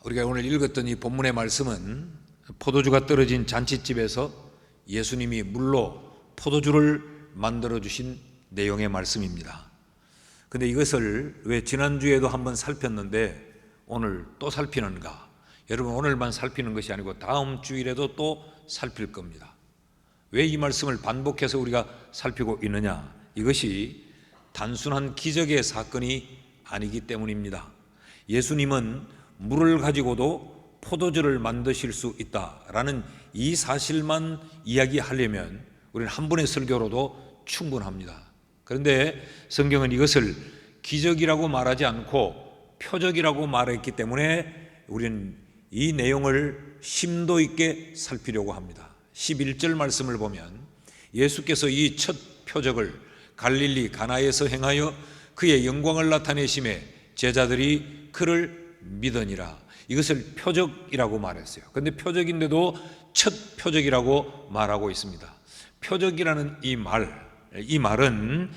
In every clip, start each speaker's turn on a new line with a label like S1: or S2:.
S1: 우리가 오늘 읽었던 이 본문의 말씀은 포도주가 떨어진 잔치집에서 예수님이 물로 포도주를 만들어 주신 내용의 말씀입니다. 근데 이것을 왜 지난주에도 한번 살폈는데 오늘 또 살피는가? 여러분, 오늘만 살피는 것이 아니고 다음 주일에도 또 살필 겁니다. 왜 이 말씀을 반복해서 우리가 살피고 있느냐? 이것이 단순한 기적의 사건이 아니기 때문입니다. 예수님은 물을 가지고도 포도주를 만드실 수 있다라는 이 사실만 이야기하려면 우리는 한 번의 설교로도 충분합니다. 그런데 성경은 이것을 기적이라고 말하지 않고 표적이라고 말했기 때문에 우리는 이 내용을 심도 있게 살피려고 합니다. 11절 말씀을 보면 예수께서 이 첫 표적을 갈릴리 가나에서 행하여 그의 영광을 나타내심에 제자들이 그를 믿으니라. 이것을 표적이라고 말했어요. 그런데 표적인데도 첫 표적이라고 말하고 있습니다. 표적이라는 이 말은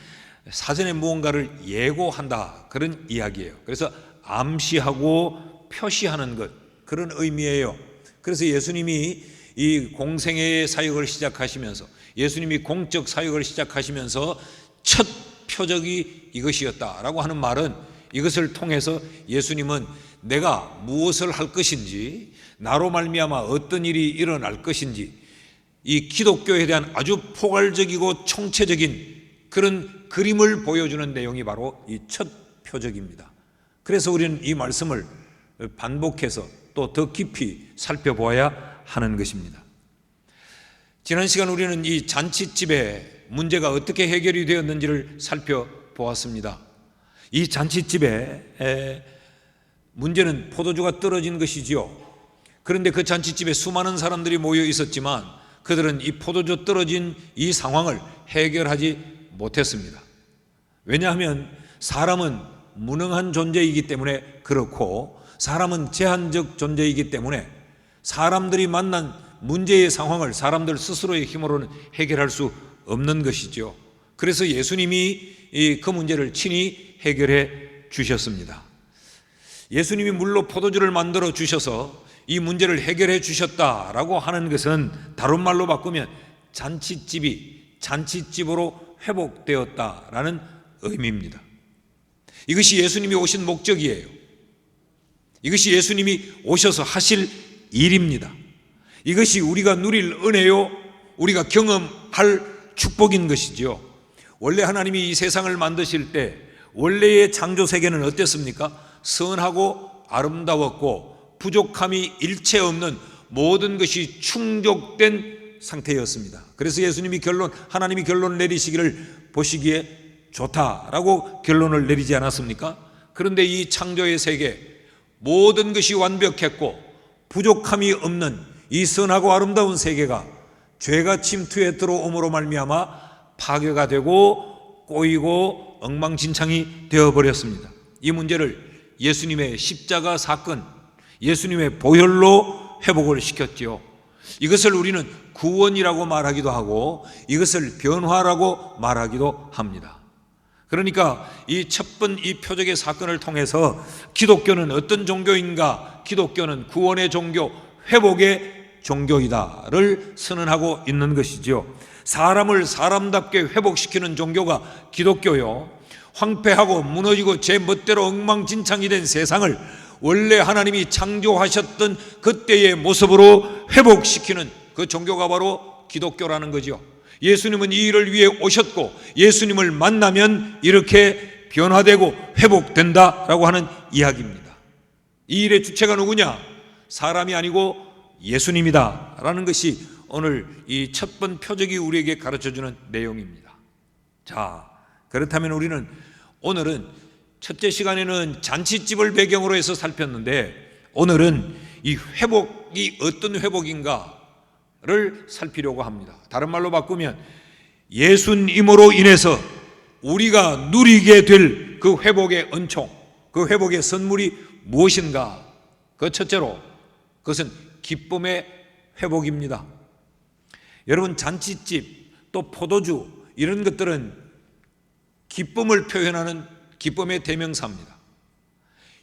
S1: 사전에 무언가를 예고한다, 그런 이야기예요. 그래서 암시하고 표시하는 것, 그런 의미예요. 그래서 예수님이 이 공생애의 사역을 시작하시면서, 예수님이 공적 사역을 시작하시면서 첫 표적이 이것이었다라고 하는 말은, 이것을 통해서 예수님은 내가 무엇을 할 것인지, 나로 말미암아 어떤 일이 일어날 것인지, 이 기독교에 대한 아주 포괄적이고 총체적인 그런 그림을 보여주는 내용이 바로 이 첫 표적입니다. 그래서 우리는 이 말씀을 반복해서 또 더 깊이 살펴보아야 하는 것입니다. 지난 시간 우리는 이 잔치집의 문제가 어떻게 해결이 되었는지를 살펴보았습니다. 이 잔치집의 문제는 포도주가 떨어진 것이지요. 그런데 그 잔치집에 수많은 사람들이 모여 있었지만 그들은 이 포도주 떨어진 이 상황을 해결하지 못했습니다. 왜냐하면 사람은 무능한 존재이기 때문에 그렇고, 사람은 제한적 존재이기 때문에 사람들이 만난 문제의 상황을 사람들 스스로의 힘으로는 해결할 수 없는 것이죠. 그래서 예수님이 그 문제를 친히 해결해 주셨습니다. 예수님이 물로 포도주를 만들어 주셔서 이 문제를 해결해 주셨다라고 하는 것은 다른 말로 바꾸면 잔치집이 잔치집으로 회복되었다라는 의미입니다. 이것이 예수님이 오신 목적이에요. 이것이 예수님이 오셔서 하실 일입니다. 이것이 우리가 누릴 은혜요, 우리가 경험할 축복인 것이죠. 원래 하나님이 이 세상을 만드실 때 원래의 창조 세계는 어땠습니까? 선하고 아름다웠고 부족함이 일체 없는 모든 것이 충족된 상태였습니다. 그래서 예수님이 하나님이 결론 내리시기를 보시기에 좋다라고 결론을 내리지 않았습니까? 그런데 이 창조의 세계, 모든 것이 완벽했고 부족함이 없는 이 선하고 아름다운 세계가 죄가 침투해 들어옴으로 말미암아 파괴가 되고 꼬이고 엉망진창이 되어버렸습니다. 이 문제를 예수님의 십자가 사건, 예수님의 보혈로 회복을 시켰지요. 이것을 우리는 구원이라고 말하기도 하고 이것을 변화라고 말하기도 합니다. 그러니까 이 첫 번 이 표적의 사건을 통해서 기독교는 어떤 종교인가? 기독교는 구원의 종교, 회복의 종교이다를 선언하고 있는 것이지요. 사람을 사람답게 회복시키는 종교가 기독교요, 황폐하고 무너지고 제 멋대로 엉망진창이 된 세상을 원래 하나님이 창조하셨던 그때의 모습으로 회복시키는 그 종교가 바로 기독교라는 거죠. 예수님은 이 일을 위해 오셨고 예수님을 만나면 이렇게 변화되고 회복된다라고 하는 이야기입니다. 이 일의 주체가 누구냐? 사람이 아니고 예수님이다 라는 것이 오늘 이 첫 번 표적이 우리에게 가르쳐주는 내용입니다. 자, 그렇다면 우리는 오늘은 첫째 시간에는 잔치집을 배경으로 해서 살폈는데 오늘은 이 회복이 어떤 회복인가를 살피려고 합니다. 다른 말로 바꾸면 예수님으로 인해서 우리가 누리게 될 그 회복의 은총, 그 회복의 선물이 무엇인가? 그 첫째로 그것은 기쁨의 회복입니다. 여러분, 잔치집 또 포도주 이런 것들은 기쁨을 표현하는 기쁨의 대명사입니다.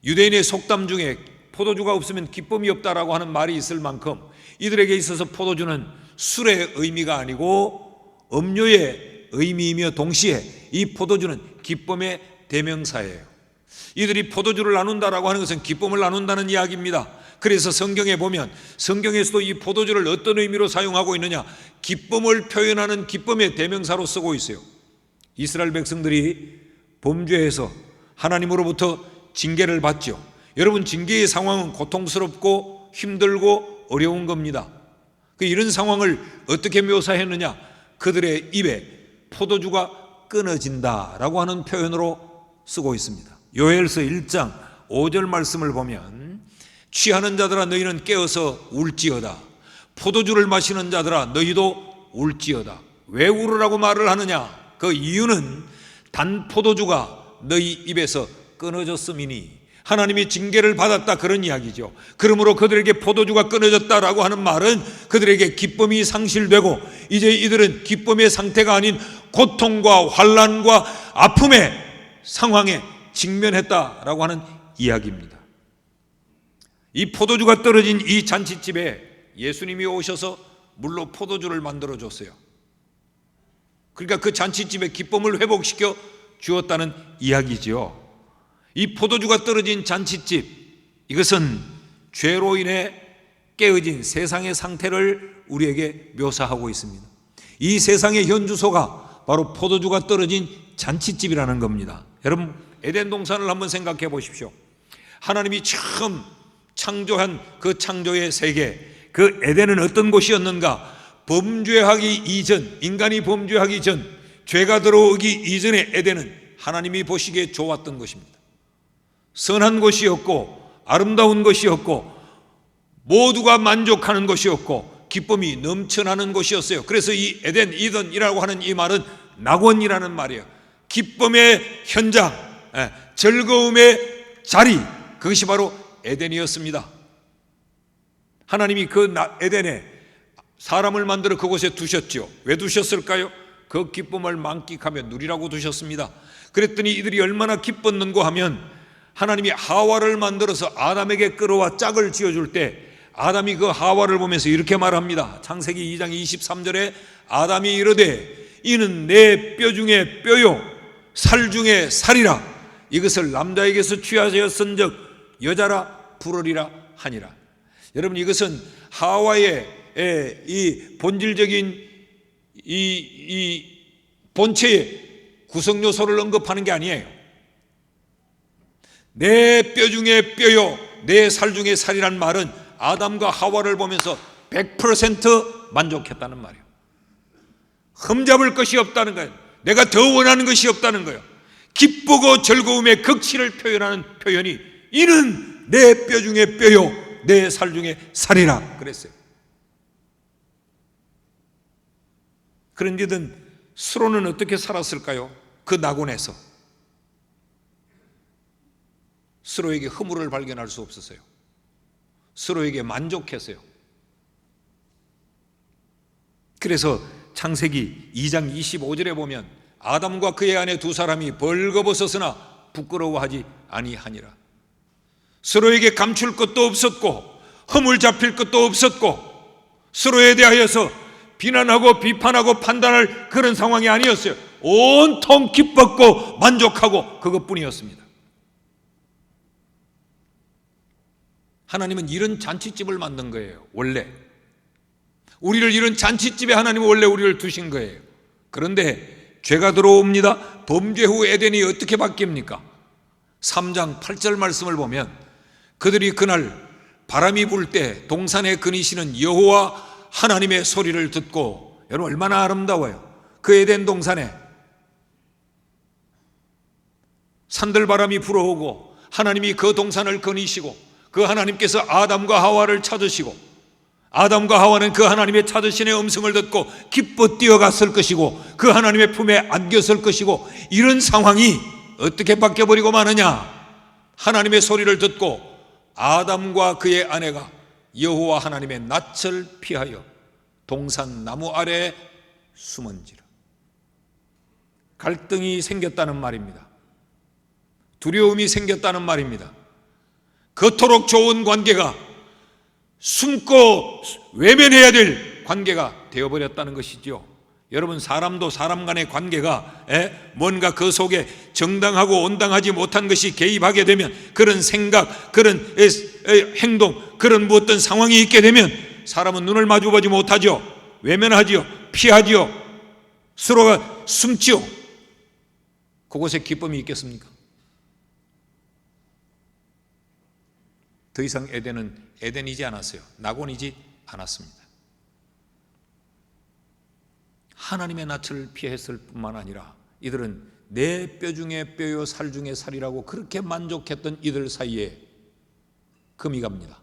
S1: 유대인의 속담 중에 포도주가 없으면 기쁨이 없다라고 하는 말이 있을 만큼 이들에게 있어서 포도주는 술의 의미가 아니고 음료의 의미이며 동시에 이 포도주는 기쁨의 대명사예요. 이들이 포도주를 나눈다라고 하는 것은 기쁨을 나눈다는 이야기입니다. 그래서 성경에 보면 성경에서도 이 포도주를 어떤 의미로 사용하고 있느냐, 기쁨을 표현하는 기쁨의 대명사로 쓰고 있어요. 이스라엘 백성들이 범죄해서 하나님으로부터 징계를 받죠. 여러분, 징계의 상황은 고통스럽고 힘들고 어려운 겁니다. 이런 상황을 어떻게 묘사했느냐, 그들의 입에 포도주가 끊어진다라고 하는 표현으로 쓰고 있습니다. 요엘서 1장 5절 말씀을 보면 취하는 자들아 너희는 깨어서 울지어다. 포도주를 마시는 자들아 너희도 울지어다. 왜 울으라고 말을 하느냐? 그 이유는 단 포도주가 너희 입에서 끊어졌음이니, 하나님이 징계를 받았다, 그런 이야기죠. 그러므로 그들에게 포도주가 끊어졌다라고 하는 말은 그들에게 기쁨이 상실되고 이제 이들은 기쁨의 상태가 아닌 고통과 환난과 아픔의 상황에 직면했다라고 하는 이야기입니다. 이 포도주가 떨어진 이 잔치집에 예수님이 오셔서 물로 포도주를 만들어 줬어요. 그러니까 그 잔치집에 기쁨을 회복시켜 주었다는 이야기죠. 이 포도주가 떨어진 잔치집, 이것은 죄로 인해 깨어진 세상의 상태를 우리에게 묘사하고 있습니다. 이 세상의 현주소가 바로 포도주가 떨어진 잔치집이라는 겁니다. 여러분, 에덴 동산을 한번 생각해 보십시오. 하나님이 처음 창조한 그 창조의 세계, 그 에덴은 어떤 곳이었는가? 범죄하기 이전, 인간이 범죄하기 전, 죄가 들어오기 이전의 에덴은 하나님이 보시기에 좋았던 것입니다. 선한 곳이었고 아름다운 곳이었고 모두가 만족하는 곳이었고 기쁨이 넘쳐나는 곳이었어요. 그래서 이 에덴, 이든이라고 하는 이 말은 낙원이라는 말이에요. 기쁨의 현장, 즐거움의 자리, 그것이 바로 에덴이었습니다. 하나님이 그 에덴에 사람을 만들어 그곳에 두셨죠. 왜 두셨을까요? 그 기쁨을 만끽하며 누리라고 두셨습니다. 그랬더니 이들이 얼마나 기뻤는고 하면 하나님이 하와를 만들어서 아담에게 끌어와 짝을 지어줄 때 아담이 그 하와를 보면서 이렇게 말합니다. 창세기 2장 23절에 아담이 이르되 이는 내 뼈 중에 뼈요 살 중에 살이라. 이것을 남자에게서 취하였은즉 여자라 부르리라 하니라. 여러분, 이것은 하와의 이 본질적인 이 본체의 구성 요소를 언급하는 게 아니에요. 내 뼈 중에 뼈요 내 살 중에 살이란 말은 아담과 하와를 보면서 100% 만족했다는 말이에요. 흠잡을 것이 없다는 거예요. 내가 더 원하는 것이 없다는 거예요. 기쁘고 즐거움의 극치를 표현하는 표현이 이는 내 뼈 중에 뼈요 내 살 중에 살이라 그랬어요. 그런 이들은 서로는 어떻게 살았을까요? 그 낙원에서 서로에게 허물을 발견할 수 없었어요. 서로에게 만족했어요. 그래서 창세기 2장 25절에 보면 아담과 그의 아내 두 사람이 벌거벗었으나 부끄러워하지 아니하니라. 서로에게 감출 것도 없었고 허물 잡힐 것도 없었고 서로에 대하여서 비난하고 비판하고 판단할 그런 상황이 아니었어요. 온통 기뻤고 만족하고 그것뿐이었습니다. 하나님은 이런 잔치집을 만든 거예요. 원래 우리를 이런 잔치집에 하나님은 원래 우리를 두신 거예요. 그런데 죄가 들어옵니다. 범죄 후 에덴이 어떻게 바뀝니까? 3장 8절 말씀을 보면 그들이 그날 바람이 불 때 동산에 거니시는 여호와 하나님의 소리를 듣고, 여러분 얼마나 아름다워요. 그 에덴 동산에 산들바람이 불어오고 하나님이 그 동산을 거니시고 그 하나님께서 아담과 하와를 찾으시고 아담과 하와는 그 하나님의 찾으신의 음성을 듣고 기뻐 뛰어갔을 것이고 그 하나님의 품에 안겼을 것이고, 이런 상황이 어떻게 바뀌어버리고 마느냐? 하나님의 소리를 듣고 아담과 그의 아내가 여호와 하나님의 낯을 피하여 동산 나무 아래에 숨은지라. 갈등이 생겼다는 말입니다. 두려움이 생겼다는 말입니다. 그토록 좋은 관계가 숨고 외면해야 될 관계가 되어버렸다는 것이죠. 여러분, 사람도 사람 간의 관계가 뭔가 그 속에 정당하고 온당하지 못한 것이 개입하게 되면, 그런 생각, 그런 행동, 그런 어떤 상황이 있게 되면 사람은 눈을 마주보지 못하죠. 외면하지요. 피하지요. 서로가 숨지요. 그곳에 기쁨이 있겠습니까? 더 이상 에덴은 에덴이지 않았어요. 낙원이지 않았습니다. 하나님의 낯을 피했을 뿐만 아니라 이들은 내 뼈 중에 뼈요 살 중에 살이라고 그렇게 만족했던 이들 사이에 금이 갑니다.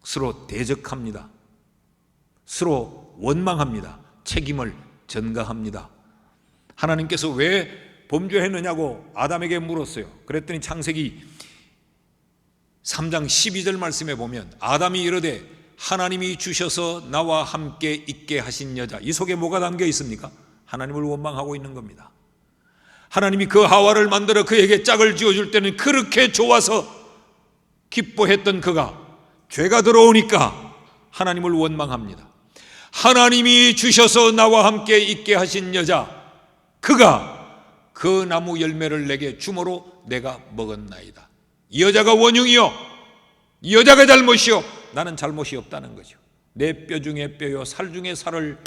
S1: 서로 대적합니다. 서로 원망합니다. 책임을 전가합니다. 하나님께서 왜 범죄했느냐고 아담에게 물었어요. 그랬더니 창세기 3장 12절 말씀에 보면 아담이 이르되 하나님이 주셔서 나와 함께 있게 하신 여자, 이 속에 뭐가 담겨 있습니까? 하나님을 원망하고 있는 겁니다. 하나님이 그 하와를 만들어 그에게 짝을 지어줄 때는 그렇게 좋아서 기뻐했던 그가 죄가 들어오니까 하나님을 원망합니다. 하나님이 주셔서 나와 함께 있게 하신 여자, 그가 그 나무 열매를 내게 주므로 내가 먹었나이다. 이 여자가 원흉이요, 이 여자가 잘못이요, 나는 잘못이 없다는 거죠. 내 뼈 중에 뼈요 살 중에 살을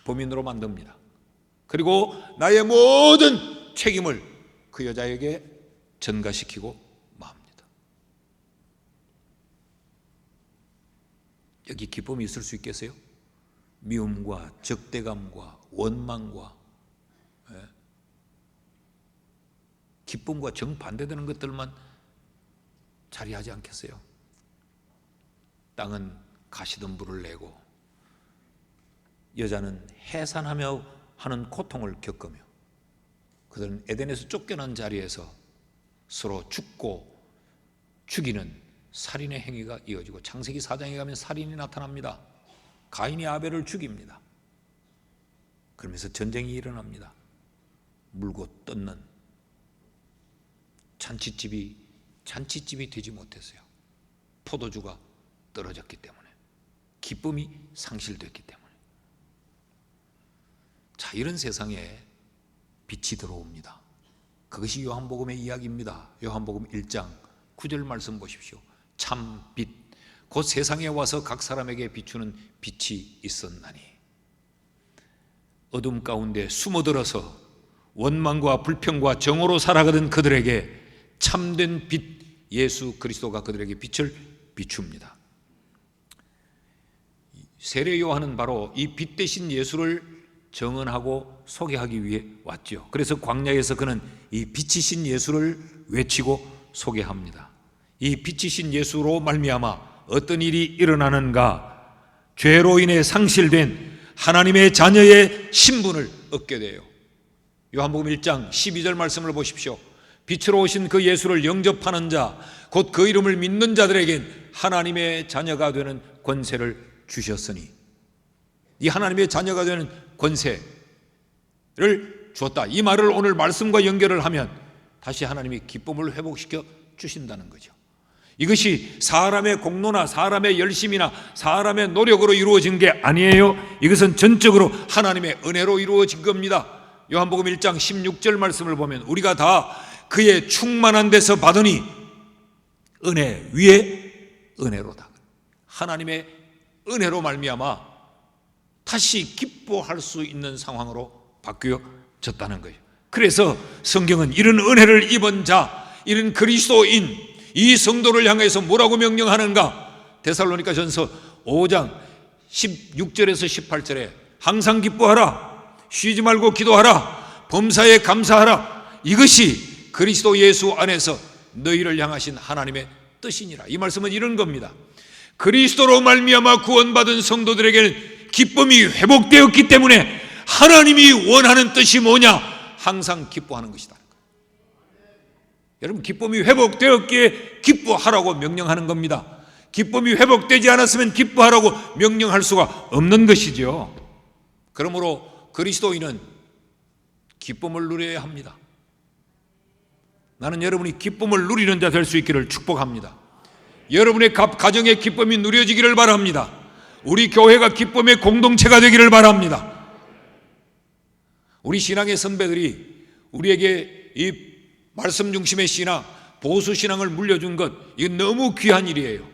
S1: 범인으로 만듭니다. 그리고 나의 모든 책임을 그 여자에게 전가시키고 맙니다. 여기 기쁨이 있을 수 있겠어요? 미움과 적대감과 원망과 기쁨과 정반대되는 것들만 자리하지 않겠어요? 땅은 가시덤불을 내고 여자는 해산하며 하는 고통을 겪으며 그들은 에덴에서 쫓겨난 자리에서 서로 죽고 죽이는 살인의 행위가 이어지고, 창세기 4장에 가면 살인이 나타납니다. 가인이 아벨을 죽입니다. 그러면서 전쟁이 일어납니다. 물고 뜯는 잔치집이 되지 못했어요. 포도주가 떨어졌기 때문에, 기쁨이 상실됐기 때문에. 자, 이런 세상에 빛이 들어옵니다. 그것이 요한복음의 이야기입니다. 요한복음 1장 9절 말씀 보십시오. 참 빛, 곧 세상에 와서 각 사람에게 비추는 빛이 있었나니 어둠 가운데 숨어들어서 원망과 불평과 정오로 살아가던 그들에게 참된 빛 예수 그리스도가 그들에게 빛을 비춥니다. 세례 요한은 바로 이 빛 대신 예수를 정언하고 소개하기 위해 왔죠. 그래서 광야에서 그는 이 빛이신 예수를 외치고 소개합니다. 이 빛이신 예수로 말미암아 어떤 일이 일어나는가? 죄로 인해 상실된 하나님의 자녀의 신분을 얻게 돼요. 요한복음 1장 12절 말씀을 보십시오. 빛으로 오신 그 예수를 영접하는 자, 곧 그 이름을 믿는 자들에겐 하나님의 자녀가 되는 권세를 주셨으니, 이 하나님의 자녀가 되는 권세를 줬다. 이 말을 오늘 말씀과 연결을 하면 다시 하나님이 기쁨을 회복시켜 주신다는 거죠. 이것이 사람의 공로나 사람의 열심이나 사람의 노력으로 이루어진 게 아니에요. 이것은 전적으로 하나님의 은혜로 이루어진 겁니다. 요한복음 1장 16절 말씀을 보면 우리가 다 그의 충만한 데서 받으니 은혜 위에 은혜로다. 하나님의 은혜로 말미암아 다시 기뻐할 수 있는 상황으로 바뀌어졌다는 거예요. 그래서 성경은 이런 은혜를 입은 자, 이런 그리스도인 이 성도를 향해서 뭐라고 명령하는가? 데살로니가 전서 5장 16절에서 18절에 항상 기뻐하라, 쉬지 말고 기도하라, 범사에 감사하라, 이것이 그리스도 예수 안에서 너희를 향하신 하나님의 뜻이니라. 이 말씀은 이런 겁니다. 그리스도로 말미암아 구원받은 성도들에게는 기쁨이 회복되었기 때문에 하나님이 원하는 뜻이 뭐냐? 항상 기뻐하는 것이다. 여러분, 기쁨이 회복되었기에 기뻐하라고 명령하는 겁니다. 기쁨이 회복되지 않았으면 기뻐하라고 명령할 수가 없는 것이죠. 그러므로 그리스도인은 기쁨을 누려야 합니다. 나는 여러분이 기쁨을 누리는 자 될 수 있기를 축복합니다. 여러분의 가정의 기쁨이 누려지기를 바랍니다. 우리 교회가 기쁨의 공동체가 되기를 바랍니다. 우리 신앙의 선배들이 우리에게 이 말씀 중심의 신앙, 보수 신앙을 물려준 것, 이건 너무 귀한 일이에요.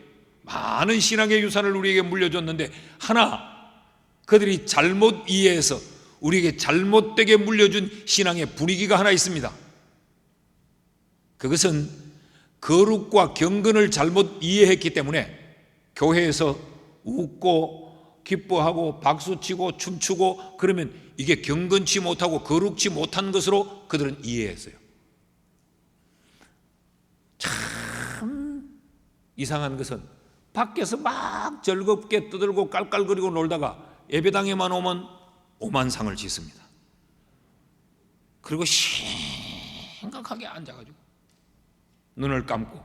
S1: 많은 신앙의 유산을 우리에게 물려줬는데 하나 그들이 잘못 이해해서 우리에게 잘못되게 물려준 신앙의 분위기가 하나 있습니다. 그것은 거룩과 경건을 잘못 이해했기 때문에 교회에서 웃고 기뻐하고 박수치고 춤추고 그러면 이게 경건치 못하고 거룩치 못한 것으로 그들은 이해했어요. 참 이상한 것은 밖에서 막 즐겁게 떠들고 깔깔거리고 놀다가 예배당에만 오면 오만상을 짓습니다. 그리고 심각하게 앉아가지고 눈을 감고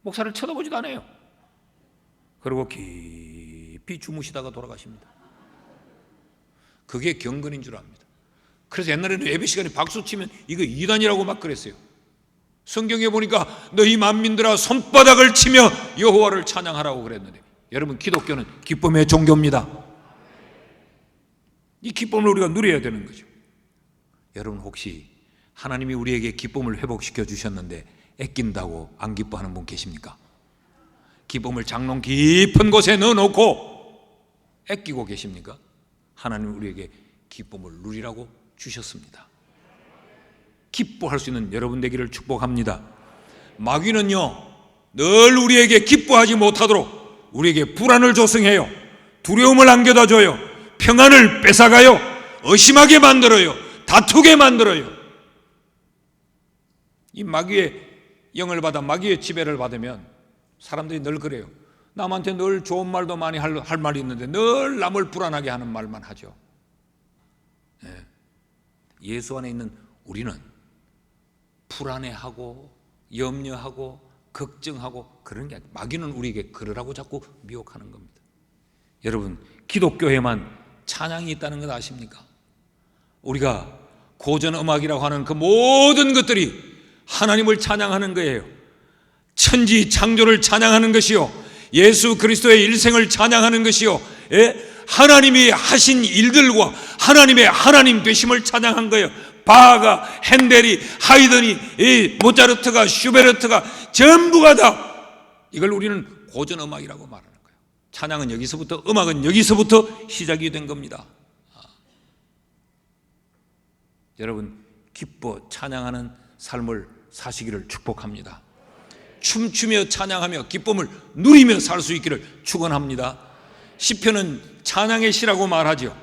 S1: 목사를 쳐다보지도 않아요. 그리고 깊이 주무시다가 돌아가십니다. 그게 경건인 줄 압니다. 그래서 옛날에는 예배 시간에 박수 치면 이거 이단이라고 막 그랬어요. 성경에 보니까 너희 만민들아 손바닥을 치며 여호와를 찬양하라고 그랬는데, 여러분 기독교는 기쁨의 종교입니다. 이 기쁨을 우리가 누려야 되는 거죠. 여러분 혹시 하나님이 우리에게 기쁨을 회복시켜 주셨는데 애낀다고 안 기뻐하는 분 계십니까? 기쁨을 장롱 깊은 곳에 넣어놓고 애끼고 계십니까? 하나님 우리에게 기쁨을 누리라고 주셨습니다. 기뻐할 수 있는 여러분 되기를 축복합니다. 마귀는요 늘 우리에게 기뻐하지 못하도록 우리에게 불안을 조성해요. 두려움을 안겨다 줘요. 평안을 뺏어가요. 의심하게 만들어요. 다투게 만들어요. 이 마귀의 영을 받아 마귀의 지배를 받으면 사람들이 늘 그래요. 남한테 늘 좋은 말도 많이 할 말이 있는데 늘 남을 불안하게 하는 말만 하죠. 예수 안에 있는 우리는 불안해하고 염려하고 걱정하고 그런 게 아니에요. 마귀는 우리에게 그러라고 자꾸 미혹하는 겁니다. 여러분 기독교에만 찬양이 있다는 것 아십니까? 우리가 고전음악이라고 하는 그 모든 것들이 하나님을 찬양하는 거예요. 천지 창조를 찬양하는 것이요, 예수 그리스도의 일생을 찬양하는 것이요, 하나님이 하신 일들과 하나님의 하나님 되심을 찬양한 거예요. 바하가, 핸델이, 하이든이, 모차르트가, 슈베르트가 전부가 다 이걸 우리는 고전음악이라고 말하는 거예요. 찬양은 여기서부터, 음악은 여기서부터 시작이 된 겁니다. 여러분 기뻐 찬양하는 삶을 사시기를 축복합니다. 춤추며 찬양하며 기쁨을 누리며 살 수 있기를 축원합니다. 시편은 찬양의 시라고 말하죠.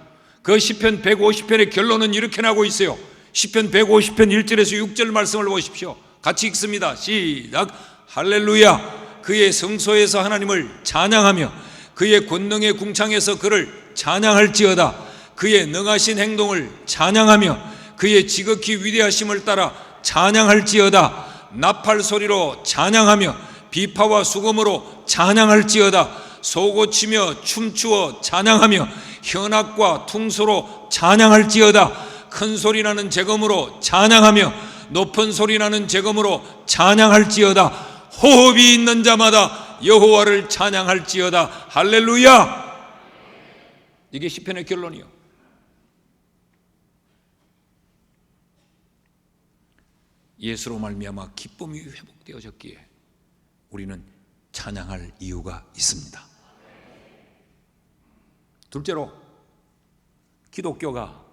S1: 그 시편 150편의 결론은 이렇게 나고 있어요. 시편 150편 1절에서 6절 말씀을 보십시오. 같이 읽습니다. 시작. 할렐루야. 그의 성소에서 하나님을 찬양하며 그의 권능의 궁창에서 그를 찬양할지어다. 그의 능하신 행동을 찬양하며 그의 지극히 위대하심을 따라 찬양할지어다. 나팔 소리로 찬양하며 비파와 수금으로 찬양할지어다. 소고치며 춤추어 찬양하며 현악과 퉁소로 찬양할지어다. 큰 소리나는 제금으로 찬양하며 높은 소리나는 제금으로 찬양할지어다. 호흡이 있는 자마다 여호와를 찬양할지어다. 할렐루야. 이게 시편의 결론이요. 예수로 말미암아 기쁨이 회복되어졌기에 우리는 찬양할 이유가 있습니다. 둘째로 기독교가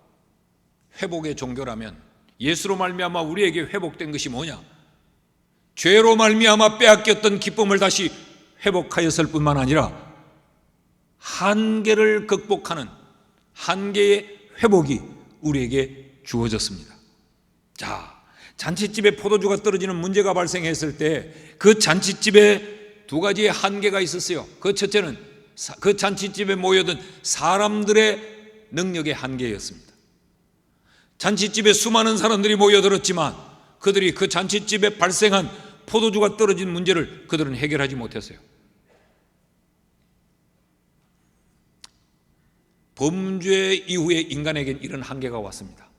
S1: 회복의 종교라면 예수로 말미암아 우리에게 회복된 것이 뭐냐? 죄로 말미암아 빼앗겼던 기쁨을 다시 회복하였을 뿐만 아니라 한계를 극복하는 한계의 회복이 우리에게 주어졌습니다. 자, 잔치집에 포도주가 떨어지는 문제가 발생했을 때 그 잔치집에 두 가지의 한계가 있었어요. 그 첫째는 그 잔치집에 모여든 사람들의 능력의 한계였습니다. 잔치집에 수많은 사람들이 모여들었지만 그들이 그 잔치집에 발생한 포도주가 떨어진 문제를 그들은 해결하지 못했어요. 범죄 이후에 인간에겐 이런 한계가 왔습니다.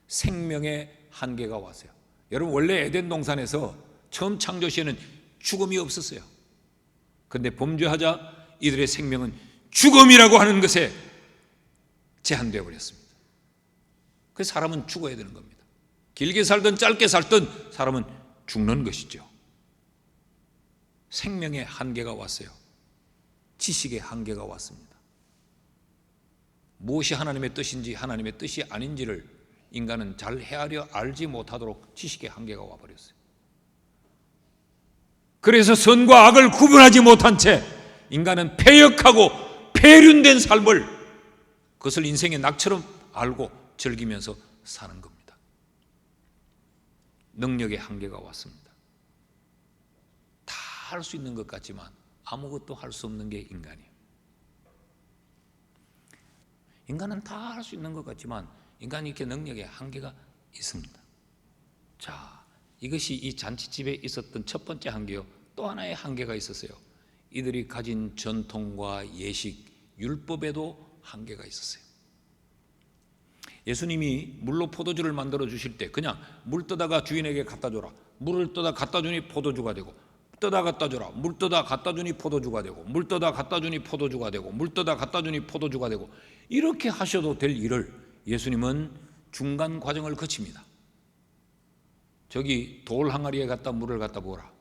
S1: 생명의 한계가 왔어요. 여러분, 원래 에덴 동산에서 처음 창조 시에는 죽음이 없었어요. 그런데 범죄하자 이들의 생명은 죽음이라고 하는 것에 제한되어 버렸습니다. 그래서 사람은 죽어야 되는 겁니다. 길게 살든 짧게 살든 사람은 죽는 것이죠. 생명의 한계가 왔어요. 지식의 한계가 왔습니다. 무엇이 하나님의 뜻인지 하나님의 뜻이 아닌지를 인간은 잘 헤아려 알지 못하도록 지식의 한계가 와버렸어요. 그래서 선과 악을 구분하지 못한 채 인간은 패역하고 폐륜된 삶을, 그것을 인생의 낙처럼 알고 즐기면서 사는 겁니다. 능력의 한계가 왔습니다. 다 할 수 있는 것 같지만 아무것도 할 수 없는 게 인간이에요. 인간은 다 할 수 있는 것 같지만 인간이 이렇게 능력의 한계가 있습니다. 자, 이것이 이 잔치집에 있었던 첫 번째 한계요. 또 하나의 한계가 있었어요. 이들이 가진 전통과 예식, 율법에도 한계가 있었어요. 예수님이 물로 포도주를 만들어 주실 때 그냥 물 떠다가 주인에게 갖다 줘라, 물을 떠다 갖다 주니 포도주가 되고, 떠다 갖다 줘라, 물 떠다 갖다 주니 포도주가 되고, 물 떠다 갖다 주니 포도주가 되고, 물 떠다 갖다 주니 포도주가 되고, 이렇게 하셔도 될 일을 예수님은 중간 과정을 거칩니다. 저기 돌 항아리에 갖다 물을 갖다 부어라.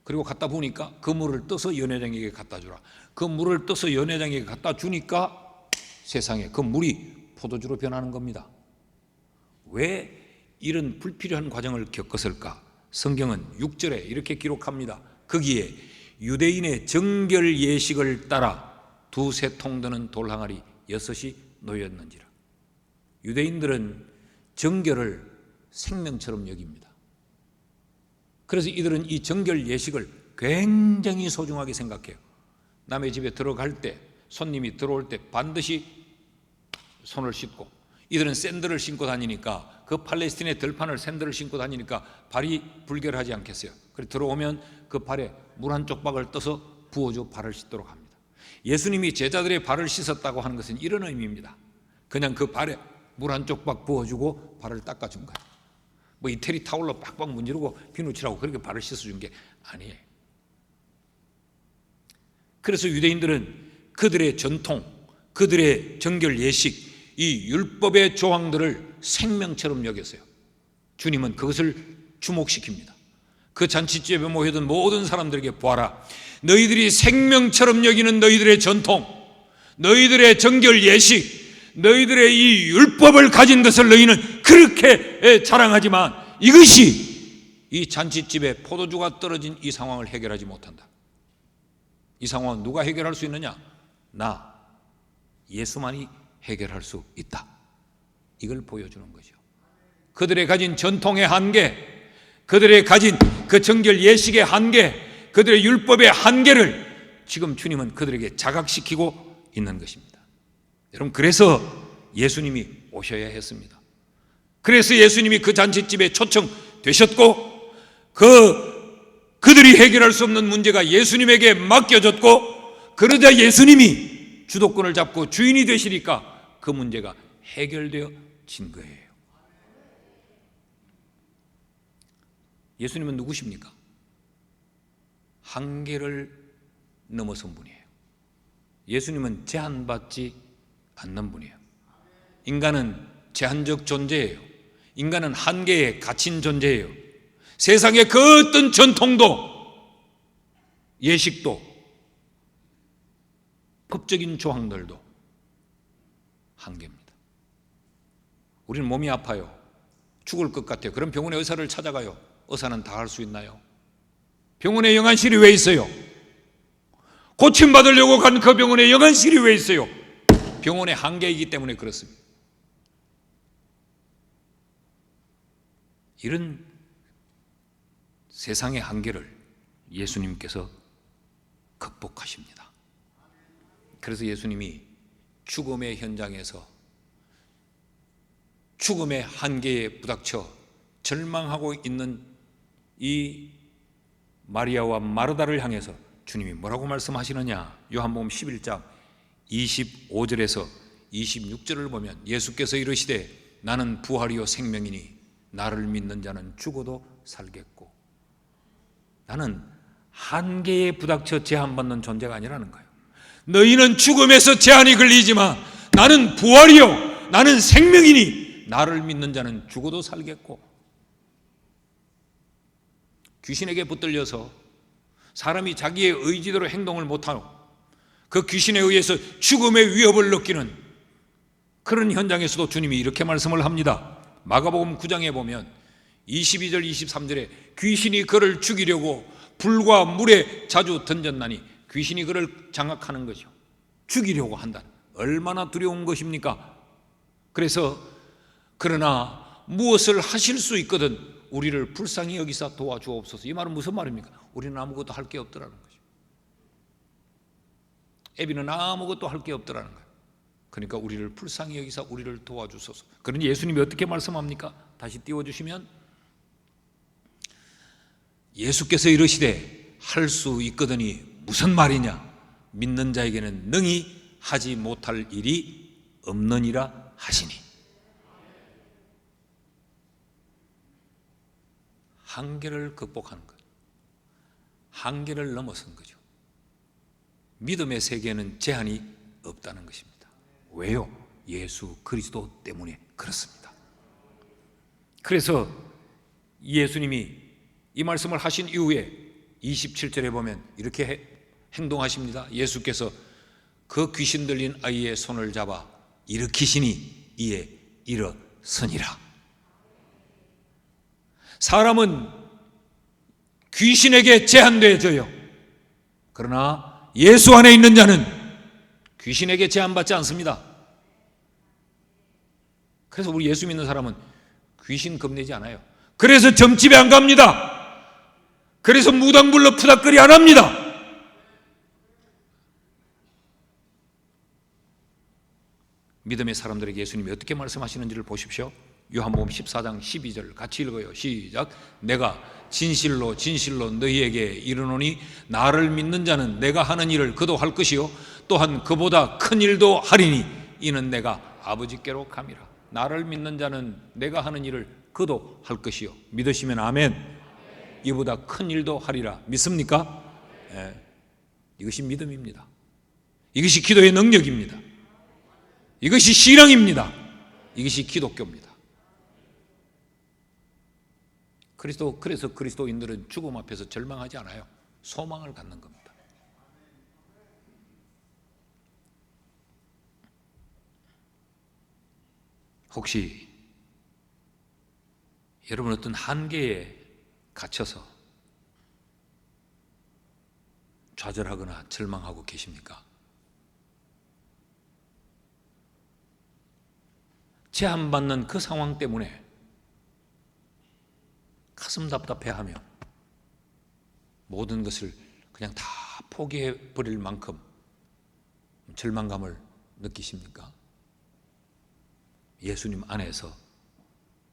S1: 그리고 갖다 부으니까 그 물을 떠서 연회장에게 갖다 주라. 그 물을 떠서 연회장에게 갖다 주니까 세상에 그 물이 포도주로 변하는 겁니다. 왜 이런 불필요한 과정을 겪었을까? 성경은 6절에 이렇게 기록합니다. 거기에 유대인의 정결 예식을 따라 두세 통 드는 돌 항아리 6이 놓였는지라. 유대인들은 정결을 생명처럼 여깁니다. 그래서 이들은 이 정결 예식을 굉장히 소중하게 생각해요. 남의 집에 들어갈 때, 손님이 들어올 때 반드시 손을 씻고, 이들은 샌들을 신고 다니니까, 그 팔레스틴의 들판을 샌들을 신고 다니니까 발이 불결하지 않겠어요. 그래서 들어오면 그 발에 물 한 쪽박을 떠서 부어줘 발을 씻도록 합니다. 예수님이 제자들의 발을 씻었다고 하는 것은 이런 의미입니다. 그냥 그 발에 물 한 쪽박 부어주고 발을 닦아준 거예요. 뭐 이태리 타올로 빡빡 문지르고 비누칠하고 그렇게 발을 씻어준 게 아니에요. 그래서 유대인들은 그들의 전통, 그들의 정결 예식, 이 율법의 조항들을 생명처럼 여겼어요. 주님은 그것을 주목시킵니다. 그 잔치집에 모여든 모든 사람들에게 보아라, 너희들이 생명처럼 여기는 너희들의 전통, 너희들의 정결 예식, 너희들의 이 율법을 가진 것을 너희는 그렇게 자랑하지만 이것이 이 잔치집에 포도주가 떨어진 이 상황을 해결하지 못한다. 이 상황은 누가 해결할 수 있느냐? 나, 예수만이 해결할 수 있다. 이걸 보여주는 거죠. 그들의 가진 전통의 한계, 그들의 가진 그 정결 예식의 한계, 그들의 율법의 한계를 지금 주님은 그들에게 자각시키고 있는 것입니다. 여러분, 그래서 예수님이 오셔야 했습니다. 그래서 예수님이 그 잔치집에 초청되셨고, 그들이 해결할 수 없는 문제가 예수님에게 맡겨졌고, 그러자 예수님이 주도권을 잡고 주인이 되시니까 그 문제가 해결되어진 거예요. 예수님은 누구십니까? 한계를 넘어선 분이에요. 예수님은 제한받지 않는 분이에요. 인간은 제한적 존재예요. 인간은 한계에 갇힌 존재예요. 세상의 그 어떤 전통도, 예식도, 법적인 조항들도 한계입니다. 우리는 몸이 아파요. 죽을 것 같아요. 그럼 병원의 의사를 찾아가요. 의사는 다 할 수 있나요? 병원에 영안실이 왜 있어요? 고침받으려고 간 그 병원에 영안실이 왜 있어요? 병원의 한계이기 때문에 그렇습니다. 이런 세상의 한계를 예수님께서 극복하십니다. 그래서 예수님이 죽음의 현장에서 죽음의 한계에 부닥쳐 절망하고 있는 이 마리아와 마르다를 향해서 주님이 뭐라고 말씀하시느냐? 요한복음 11장 25절에서 26절을 보면 예수께서 이르시되 나는 부활이요 생명이니 나를 믿는 자는 죽어도 살겠고. 나는 한계에 부닥쳐 제한받는 존재가 아니라는 거예요. 너희는 죽음에서 제한이 걸리지만 나는 부활이요 나는 생명이니 나를 믿는 자는 죽어도 살겠고. 귀신에게 붙들려서 사람이 자기의 의지대로 행동을 못하고 그 귀신에 의해서 죽음의 위협을 느끼는 그런 현장에서도 주님이 이렇게 말씀을 합니다. 마가복음 9장에 보면 22절 23절에 귀신이 그를 죽이려고 불과 물에 자주 던졌나니 귀신이 그를 장악하는 거죠. 죽이려고 한다. 얼마나 두려운 것입니까? 그래서 그러나 무엇을 하실 수 있거든 우리를 불쌍히 여기사 도와주옵소서. 이 말은 무슨 말입니까? 우리는 아무것도 할 게 없더라는 거죠. 애비는 아무것도 할 게 없더라는 거예요. 그러니까 우리를 불쌍히 여기사 우리를 도와주소서. 그러니 예수님이 어떻게 말씀합니까? 다시 띄워주시면 예수께서 이르시되 할 수 있거든이 무슨 말이냐? 믿는 자에게는 능히 하지 못할 일이 없느니라 하시니. 한계를 극복하는 것, 한계를 넘어선 거죠. 믿음의 세계에는 제한이 없다는 것입니다. 왜요? 예수 그리스도 때문에 그렇습니다. 그래서 예수님이 이 말씀을 하신 이후에 27절에 보면 이렇게 행동하십니다. 예수께서 그 귀신 들린 아이의 손을 잡아 일으키시니 이에 일어서니라. 사람은 귀신에게 제한되어져요. 그러나 예수 안에 있는 자는 귀신에게 제한받지 않습니다. 그래서 우리 예수 믿는 사람은 귀신 겁내지 않아요. 그래서 점집에 안 갑니다. 그래서 무당 불러 푸닥거리 안 합니다. 믿음의 사람들에게 예수님이 어떻게 말씀하시는지를 보십시오. 요한복음 14장 12절 같이 읽어요. 시작. 내가 진실로 진실로 너희에게 이르노니 나를 믿는 자는 내가 하는 일을 그도 할 것이요 또한 그보다 큰 일도 하리니 이는 내가 아버지께로 감이라. 나를 믿는 자는 내가 하는 일을 그도 할 것이요. 믿으시면 아멘. 이보다 큰 일도 하리라. 믿습니까? 네. 이것이 믿음입니다. 이것이 기도의 능력입니다. 이것이 신앙입니다. 이것이 기독교입니다. 그래서 그리스도인들은 죽음 앞에서 절망하지 않아요. 소망을 갖는 겁니다. 혹시 여러분 어떤 한계에 갇혀서 좌절하거나 절망하고 계십니까? 제한받는 그 상황 때문에 가슴 답답해하며 모든 것을 그냥 다 포기해 버릴 만큼 절망감을 느끼십니까? 예수님 안에서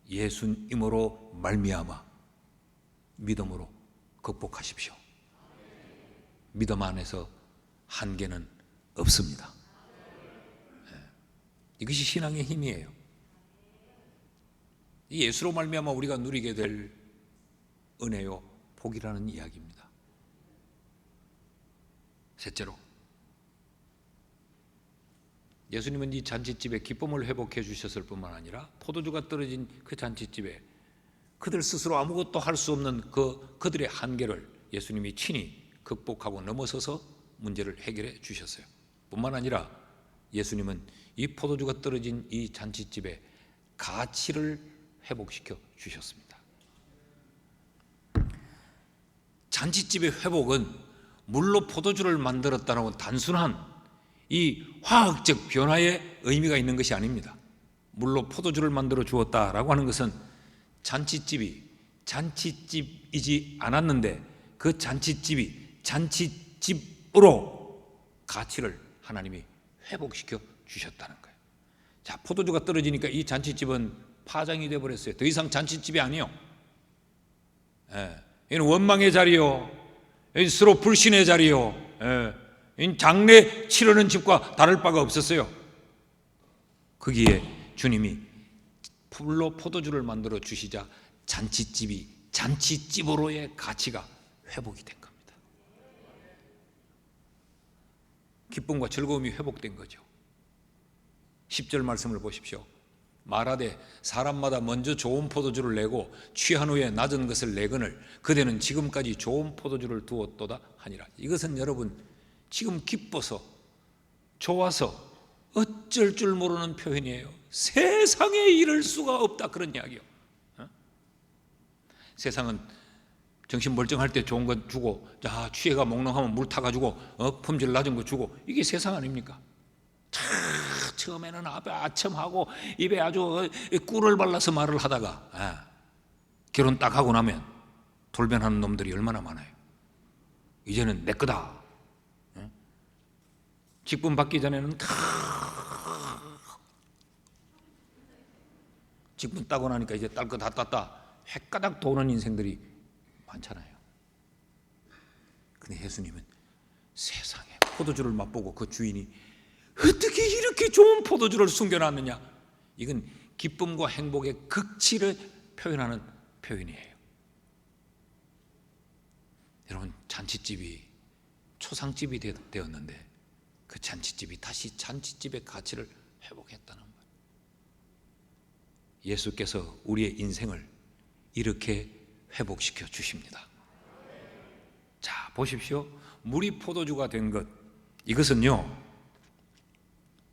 S1: 예수님으로 말미암아 믿음으로 극복하십시오. 믿음 안에서 한계는 없습니다. 이것이 신앙의 힘이에요. 이 예수로 말미암아 우리가 누리게 될 은혜요 복이라는 이야기입니다. 셋째로 예수님은 이 잔치집에 기쁨을 회복해 주셨을 뿐만 아니라 포도주가 떨어진 그 잔치집에 그들 스스로 아무것도 할 수 없는 그들의 한계를 예수님이 친히 극복하고 넘어서서 문제를 해결해 주셨어요. 뿐만 아니라 예수님은 이 포도주가 떨어진 이 잔치집에 가치를 회복시켜 주셨습니다. 잔치집의 회복은 물로 포도주를 만들었다는 단순한 이 화학적 변화의 의미가 있는 것이 아닙니다. 물로 포도주를 만들어 주었다라고 하는 것은 잔치집이 잔치집이지 않았는데 그 잔치집이 잔치집으로 가치를 하나님이 회복시켜 주셨다는 거예요. 자, 포도주가 떨어지니까 이 잔치집은 파장이 되어버렸어요. 더 이상 잔치집이 아니요. 이는 원망의 자리요, 이는 서로 불신의 자리요, 이는 장례 치르는 집과 다를 바가 없었어요. 거기에 주님이 물로 포도주를 만들어 주시자 잔치집이 잔치집으로의 가치가 회복이 된 겁니다. 기쁨과 즐거움이 회복된 거죠. 10절 말씀을 보십시오. 말하되 사람마다 먼저 좋은 포도주를 내고 취한 후에 낮은 것을 내거늘 그대는 지금까지 좋은 포도주를 두었도다 하니라. 이것은 여러분 지금 기뻐서 좋아서 어쩔 줄 모르는 표현이에요. 세상에 이럴 수가 없다 그런 이야기요. 세상은 정신 멀쩡할 때 좋은 거 주고 자 취해가 몽롱하면 물 타가지고 품질 낮은 거 주고 이게 세상 아닙니까? 처음에는 앞에 아첨하고 입에 아주 꿀을 발라서 말을 하다가 결혼 딱 하고 나면 돌변하는 놈들이 얼마나 많아요. 이제는 내 거다. 직분 받기 전에는 직분 따고 나니까 이제 딸 거 다 땄다 헷가닥 도는 인생들이 많잖아요. 근데 예수님은 세상에 포도주를 맛보고 그 주인이 어떻게 이렇게 좋은 포도주를 숨겨놨느냐, 이건 기쁨과 행복의 극치를 표현하는 표현이에요. 여러분 잔치집이 초상집이 되었는데 그 잔치집이 다시 잔치집의 가치를 회복했다는 거예요. 예수께서 우리의 인생을 이렇게 회복시켜 주십니다. 자 보십시오. 물이 포도주가 된 것, 이것은요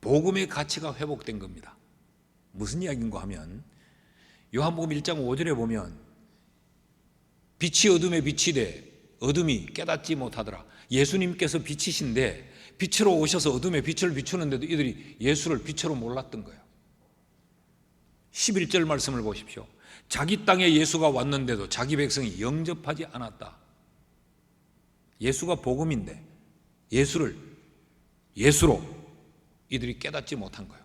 S1: 복음의 가치가 회복된 겁니다. 무슨 이야기인가 하면 요한복음 1장 5절에 보면 빛이 어둠에 비치되 어둠이 깨닫지 못하더라. 예수님께서 빛이신데 빛으로 오셔서 어둠에 빛을 비추는데도 이들이 예수를 빛으로 몰랐던 거예요. 11절 말씀을 보십시오. 자기 땅에 예수가 왔는데도 자기 백성이 영접하지 않았다. 예수가 복음인데 예수를 예수로 이들이 깨닫지 못한 거예요.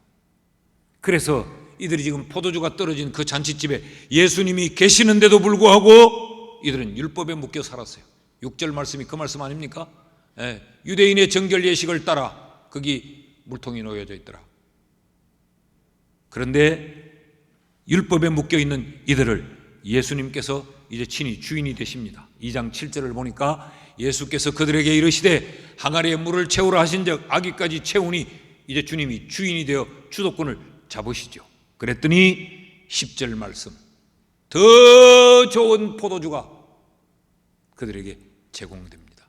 S1: 그래서 이들이 지금 포도주가 떨어진 그 잔치집에 예수님이 계시는데도 불구하고 이들은 율법에 묶여 살았어요. 6절 말씀이 그 말씀 아닙니까? 유대인의 정결 예식을 따라 거기 물통이 놓여져 있더라. 그런데 율법에 묶여 있는 이들을 예수님께서 이제 친히 주인이 되십니다. 2장 7절을 보니까 예수께서 그들에게 이르시되 항아리에 물을 채우라 하신즉 아기까지 채우니 이제 주님이 주인이 되어 주도권을 잡으시죠. 그랬더니 10절 말씀, 더 좋은 포도주가 그들에게 제공됩니다.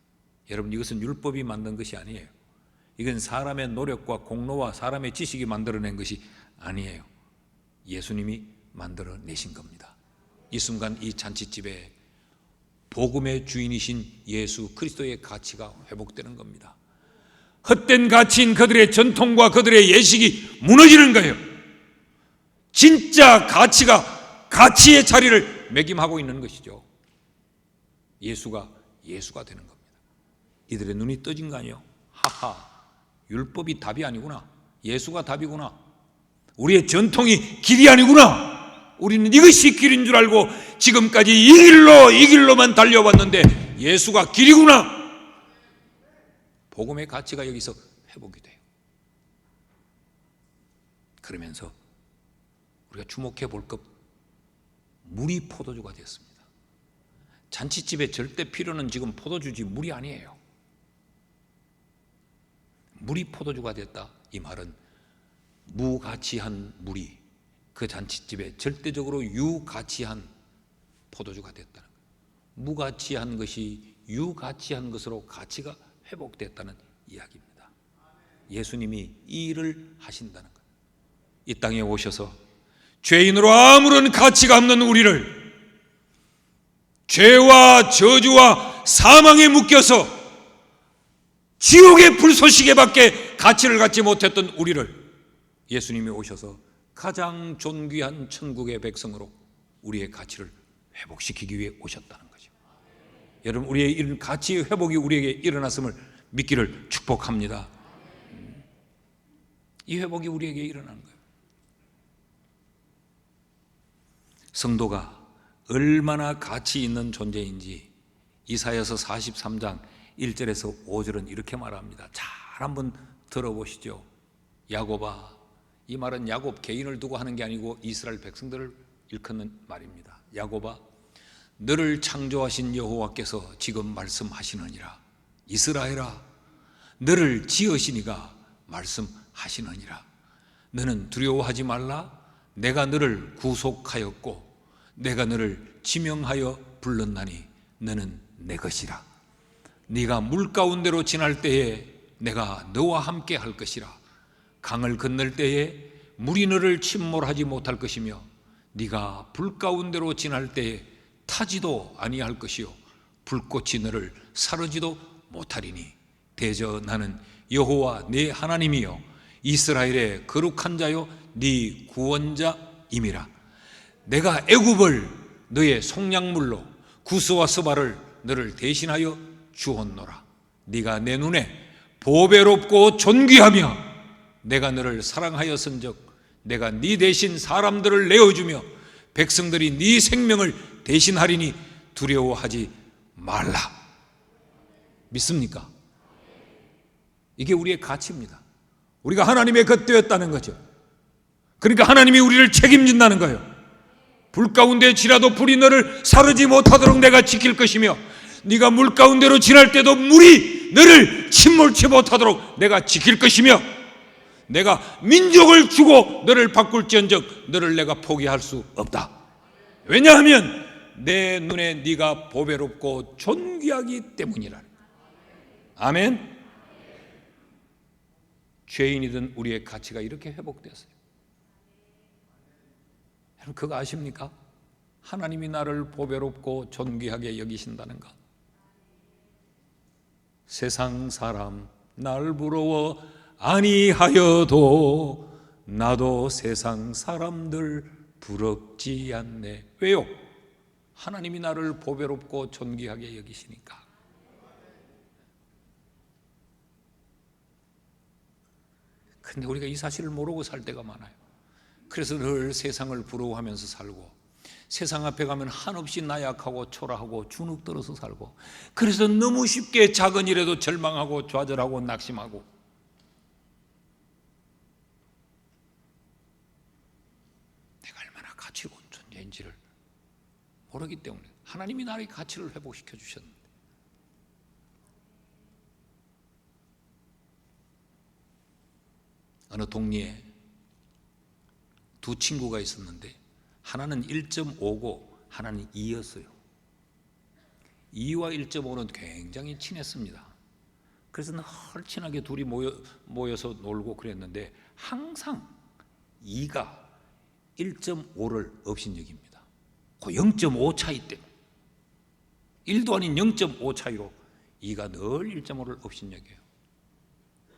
S1: 여러분 이것은 율법이 만든 것이 아니에요. 이건 사람의 노력과 공로와 사람의 지식이 만들어낸 것이 아니에요. 예수님이 만들어내신 겁니다. 이 순간 이 잔치집에 복음의 주인이신 예수 그리스도의 가치가 회복되는 겁니다. 헛된 가치인 그들의 전통과 그들의 예식이 무너지는 거예요. 진짜 가치가 가치의 자리를 매김하고 있는 것이죠. 예수가 되는 겁니다. 이들의 눈이 떠진 거 아니에요. 하하, 율법이 답이 아니구나. 예수가 답이구나. 우리의 전통이 길이 아니구나. 우리는 이것이 길인 줄 알고 지금까지 이 길로만 달려왔는데 예수가 길이구나. 복음의 가치가 여기서 회복이 돼요. 그러면서 우리가 주목해 볼 것, 물이 포도주가 되었습니다. 잔치집의 절대 필요는 지금 포도주지 물이 아니에요. 물이 포도주가 됐다. 이 말은 무가치한 물이 그 잔치집에 절대적으로 유가치한 포도주가 됐다는 거예요. 무가치한 것이 유가치한 것으로 가치가 회복됐다는 이야기입니다. 예수님이 이 일을 하신다는 거예요. 이 땅에 오셔서 죄인으로 아무런 가치가 없는 우리를 죄와 저주와 사망에 묶여서 지옥의 불쏘시개 밖에 가치를 갖지 못했던 우리를 예수님이 오셔서 가장 존귀한 천국의 백성으로 우리의 가치를 회복시키기 위해 오셨다는 거죠. 여러분 우리의 이런 가치의 회복이 우리에게 일어났음을 믿기를 축복합니다. 이 회복이 우리에게 일어나는 거예요. 성도가 얼마나 가치 있는 존재인지 이사야서 43장 1절에서 5절은 이렇게 말합니다. 잘 한번 들어보시죠. 야곱아, 이 말은 야곱 개인을 두고 하는 게 아니고 이스라엘 백성들을 일컫는 말입니다. 야곱아, 너를 창조하신 여호와께서 지금 말씀하시느니라. 이스라엘아, 너를 지으시니가 말씀하시느니라. 너는 두려워하지 말라. 내가 너를 구속하였고 내가 너를 지명하여 불렀나니 너는 내 것이라. 네가 물 가운데로 지날 때에 내가 너와 함께 할 것이라. 강을 건널 때에 물이 너를 침몰하지 못할 것이며 네가 불 가운데로 지날 때에 타지도 아니할 것이요 불꽃이 너를 사르지도 못하리니 대저 나는 여호와 네 하나님이요 이스라엘의 거룩한 자요 네 구원자임이라. 내가 애굽을 너의 속량물로 구스와 스바를 너를 대신하여 주었노라. 네가 내 눈에 보배롭고 존귀하며 내가 너를 사랑하였은즉 내가 네 대신 사람들을 내어주며 백성들이 네 생명을 대신하리니 두려워하지 말라. 믿습니까? 이게 우리의 가치입니다. 우리가 하나님의 것 되었다는 거죠. 그러니까 하나님이 우리를 책임진다는 거예요. 불 가운데 지나도 불이 너를 사르지 못하도록 내가 지킬 것이며 네가 물 가운데로 지날 때도 물이 너를 침몰치 못하도록 내가 지킬 것이며 내가 민족을 주고 너를 바꿀지언정 너를 내가 포기할 수 없다. 왜냐하면 내 눈에 네가 보배롭고 존귀하기 때문이라. 아멘. 죄인이든 우리의 가치가 이렇게 회복됐어요. 여러분 그거 아십니까? 하나님이 나를 보배롭고 존귀하게 여기신다는 것. 세상 사람 날 부러워 아니하여도 나도 세상 사람들 부럽지 않네. 왜요? 하나님이 나를 보배롭고 존귀하게 여기시니까. 근데 우리가 이 사실을 모르고 살 때가 많아요. 그래서 늘 세상을 부러워하면서 살고 세상 앞에 가면 한없이 나약하고 초라하고 주눅 들어서 살고 그래서 너무 쉽게 작은 일에도 절망하고 좌절하고 낙심하고 내가 얼마나 가치로운 존재인지를 모르기 때문에 하나님이 나의 가치를 회복시켜 주셨는데 어느 동리에 두 친구가 있었는데 하나는 1.5고 하나는 2였어요. 2와 1.5는 굉장히 친했습니다. 그래서 늘 친하게 둘이 모여서 놀고 그랬는데 항상 2가 1.5를 업신여깁니다. 그 0.5 차이 때문에 1도 아닌 0.5 차이로 2가 늘 1.5를 업신여겨요.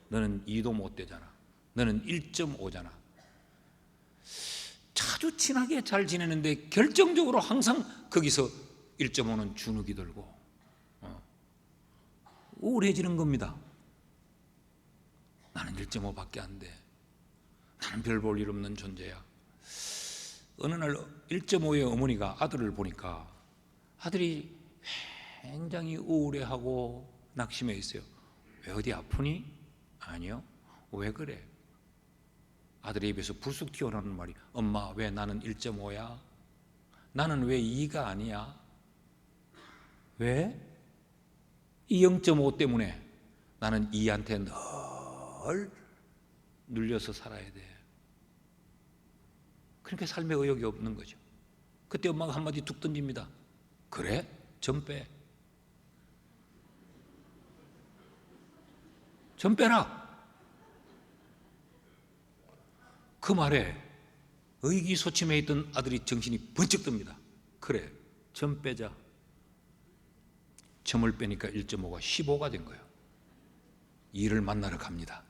S1: 너는 2도 못 되잖아. 너는 1.5잖아. 아주 친하게 잘 지내는데 결정적으로 항상 거기서 1.5는 주눅이 들고 우울해지는 겁니다. 나는 1.5밖에 안 돼. 나는 별 볼 일 없는 존재야. 어느 날 1.5의 어머니가 아들을 보니까 아들이 굉장히 우울해하고 낙심해 있어요. 왜 어디 아프니? 아니요. 왜 그래? 아들의 입에서 불쑥 튀어나오는 말이 엄마 왜 나는 1.5야? 나는 왜 2가 아니야? 왜? 이 0.5 때문에 나는 2한테 늘 눌려서 살아야 돼. 그러니까 삶에 의욕이 없는 거죠. 그때 엄마가 한마디 툭 던집니다. 그래? 전 빼. 전 빼라. 그 말에 의기소침해 있던 아들이 정신이 번쩍 듭니다. 그래, 점 빼자. 점을 빼니까 1.5가 15가 된 거예요. 2를 만나러 갑니다.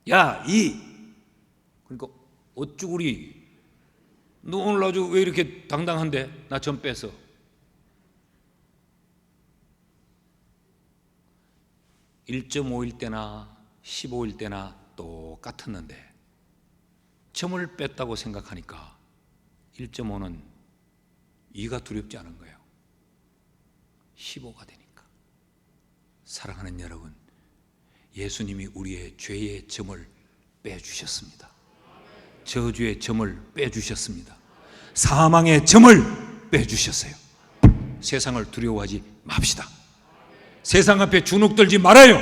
S1: 야, 2! 그러니까 어쭈구리 너 오늘 아주 왜 이렇게 당당한데? 나 점 뺐어. (1.5일) 때나 15일 때나 똑같았는데 점을 뺐다고 생각하니까 1.5는 2가 두렵지 않은 거예요. 15가 되니까. 사랑하는 여러분, 예수님이 우리의 죄의 점을 빼주셨습니다. 저주의 점을 빼주셨습니다. 사망의 점을 빼주셨어요. 세상을 두려워하지 맙시다. 세상 앞에 주눅들지 말아요.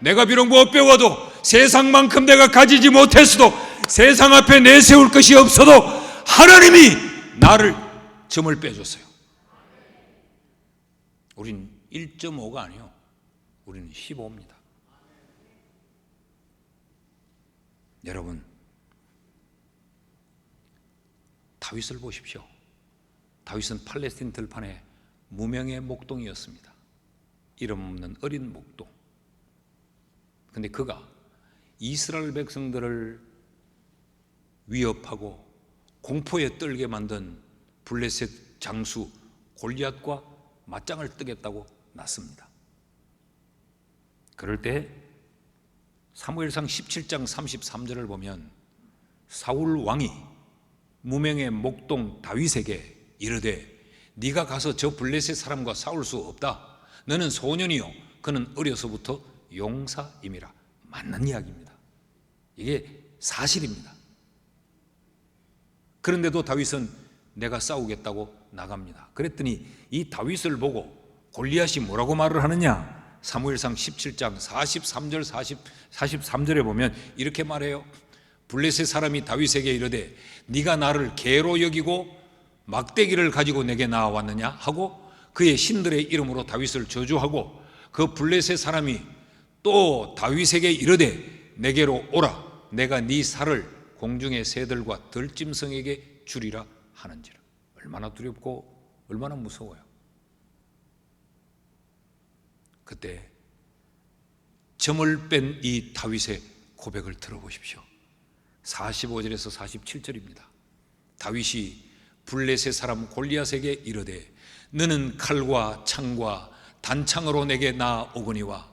S1: 내가 비록 못 배워도, 세상만큼 내가 가지지 못했어도, 세상 앞에 내세울 것이 없어도 하나님이 나를 점을 빼줬어요. 우린 1.5가 아니요, 우리는 15입니다. 여러분, 다윗을 보십시오. 다윗은 팔레스틴 들판에 무명의 목동이었습니다. 이름 없는 어린 목동. 그런데 그가 이스라엘 백성들을 위협하고 공포에 떨게 만든 블레셋 장수 골리앗과 맞짱을 뜨겠다고 났습니다. 그럴 때 사무엘상 17장 33절을 보면 사울 왕이 무명의 목동 다윗에게 이르되 네가 가서 저 블레셋 사람과 싸울 수 없다. 너는 소년이요 그는 어려서부터 용사임이라. 맞는 이야기입니다. 이게 사실입니다. 그런데도 다윗은 내가 싸우겠다고 나갑니다. 그랬더니 이 다윗을 보고 골리앗이 뭐라고 말을 하느냐? 사무엘상 17장 43절 43절에 보면 이렇게 말해요. 블레셋 사람이 다윗에게 이르되 네가 나를 개로 여기고 막대기를 가지고 내게 나왔느냐 하고 그의 신들의 이름으로 다윗을 저주하고, 그 블레셋 사람이 또 다윗에게 이르되 내게로 오라. 내가 네 살을 공중의 새들과 들짐승에게 주리라 하는지라. 얼마나 두렵고 얼마나 무서워요. 그때 점을 뺀 이 다윗의 고백을 들어보십시오. 45절에서 47절입니다. 다윗이 블레셋 사람 골리앗에게 이르되 너는 칼과 창과 단창으로 내게 나오거니와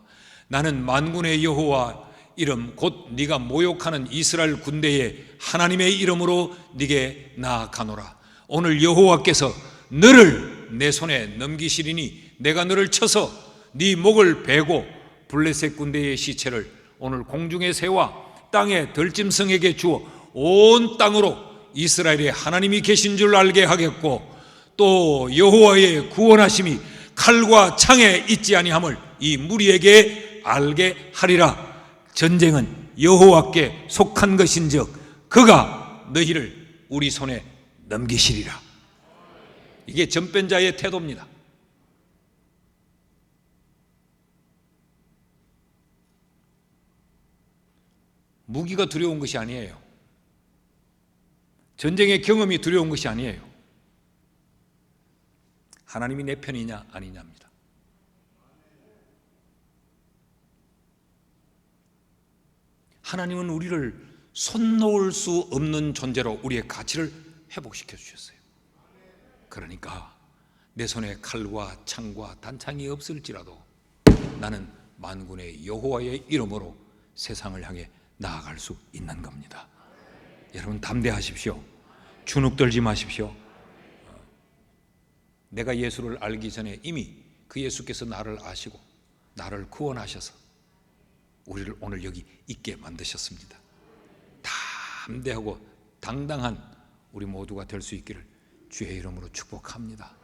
S1: 나는 만군의 여호와 이름 곧 네가 모욕하는 이스라엘 군대의 하나님의 이름으로 네게 나아가노라. 오늘 여호와께서 너를 내 손에 넘기시리니 내가 너를 쳐서 네 목을 베고 블레셋 군대의 시체를 오늘 공중의 새와 땅의 들짐승에게 주어 온 땅으로 이스라엘의 하나님이 계신 줄 알게 하겠고, 또 여호와의 구원하심이 칼과 창에 있지 아니함을 이 무리에게 알게 하리라. 전쟁은 여호와께 속한 것인즉 그가 너희를 우리 손에 넘기시리라. 이게 점뺀 자의 태도입니다. 무기가 두려운 것이 아니에요. 전쟁의 경험이 두려운 것이 아니에요. 하나님이 내 편이냐 아니냐입니다. 하나님은 우리를 손 놓을 수 없는 존재로 우리의 가치를 회복시켜 주셨어요. 그러니까 내 손에 칼과 창과 단창이 없을지라도 나는 만군의 여호와의 이름으로 세상을 향해 나아갈 수 있는 겁니다. 여러분 담대하십시오. 주눅 들지 마십시오. 내가 예수를 알기 전에 이미 그 예수께서 나를 아시고 나를 구원하셔서 우리를 오늘 여기 있게 만드셨습니다. 담대하고 당당한 우리 모두가 될 수 있기를 주의 이름으로 축복합니다.